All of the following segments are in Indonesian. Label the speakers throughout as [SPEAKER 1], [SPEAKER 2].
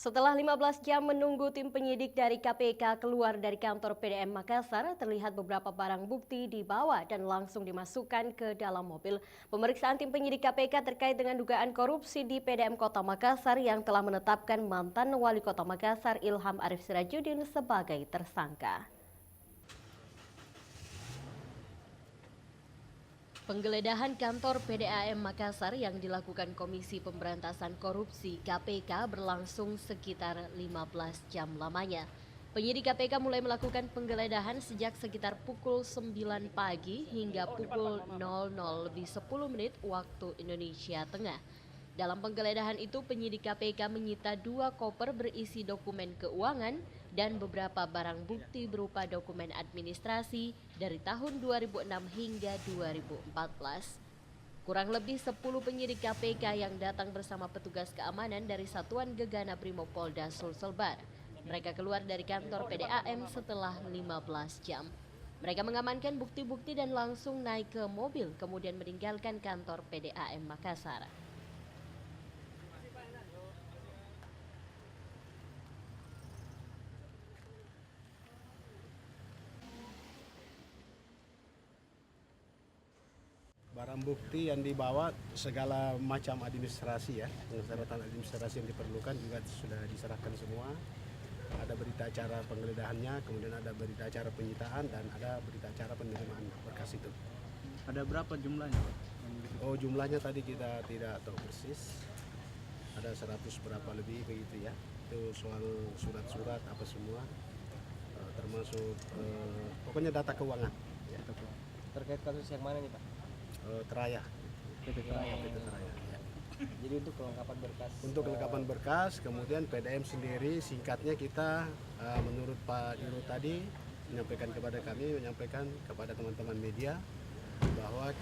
[SPEAKER 1] Setelah 15 jam menunggu tim penyidik dari KPK keluar dari kantor PDM Makassar, terlihat beberapa barang bukti dibawa dan langsung dimasukkan ke dalam mobil. Pemeriksaan tim penyidik KPK terkait dengan dugaan korupsi di PDM Kota Makassar yang telah menetapkan mantan Wali Kota Makassar Ilham Arif Sirajuddin sebagai tersangka. Penggeledahan kantor PDAM Makassar yang dilakukan Komisi Pemberantasan Korupsi KPK berlangsung sekitar 15 jam lamanya. Penyidik KPK mulai melakukan penggeledahan sejak sekitar pukul 9 pagi hingga pukul 00:10 waktu Indonesia Tengah. Dalam penggeledahan itu, penyidik KPK menyita 2 koper berisi dokumen keuangan dan beberapa barang bukti berupa dokumen administrasi dari tahun 2006 hingga 2014. Kurang lebih 10 penyidik KPK yang datang bersama petugas keamanan dari Satuan Gegana Brimopolda Sulselbar. Mereka keluar dari kantor PDAM setelah 15 jam. Mereka mengamankan bukti-bukti dan langsung naik ke mobil, kemudian meninggalkan kantor PDAM Makassar.
[SPEAKER 2] Barang bukti yang dibawa segala macam administrasi ya, persyaratan administrasi yang diperlukan juga sudah diserahkan semua. Ada berita acara penggeledahannya, kemudian ada berita acara penyitaan dan ada berita acara penerimaan berkas itu.
[SPEAKER 3] Ada berapa jumlahnya, Pak?
[SPEAKER 2] Oh, jumlahnya tadi kita tidak tahu persis. Ada 100 berapa lebih begitu ya. Itu soal surat-surat apa semua, termasuk pokoknya data keuangan. Ya.
[SPEAKER 4] Terkait kasus yang mana nih, Pak?
[SPEAKER 2] Teraya.
[SPEAKER 4] PT Teraya.
[SPEAKER 2] PT Teraya. Ya.
[SPEAKER 4] Jadi untuk kelengkapan berkas.
[SPEAKER 2] Untuk kelengkapan berkas, kemudian PDM sendiri singkatnya kita menurut Pak Dirut tadi menyampaikan kepada teman-teman media bahwa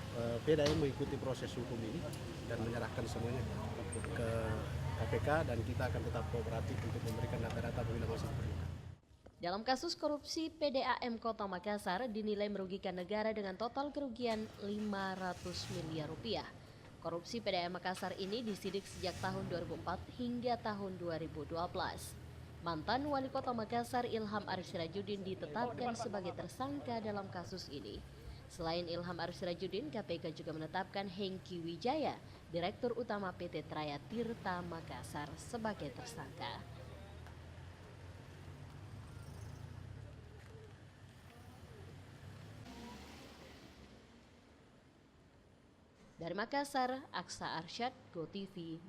[SPEAKER 2] PDM mengikuti proses hukum ini dan menyerahkan semuanya ke KPK dan kita akan tetap kooperatif untuk memberikan data-data apabila masih diperlukan.
[SPEAKER 1] Dalam kasus korupsi PDAM Kota Makassar dinilai merugikan negara dengan total kerugian 500 miliar rupiah. Korupsi PDAM Makassar ini disidik sejak tahun 2004 hingga tahun 2012. Mantan Wali Kota Makassar Ilham Arif Sirajuddin ditetapkan sebagai tersangka dalam kasus ini. Selain Ilham Arif Sirajuddin, KPK juga menetapkan Hengki Wijaya, Direktur Utama PT Traya Tirta Makassar sebagai tersangka. Dari Makassar, Aksa Arsyad, GoTV.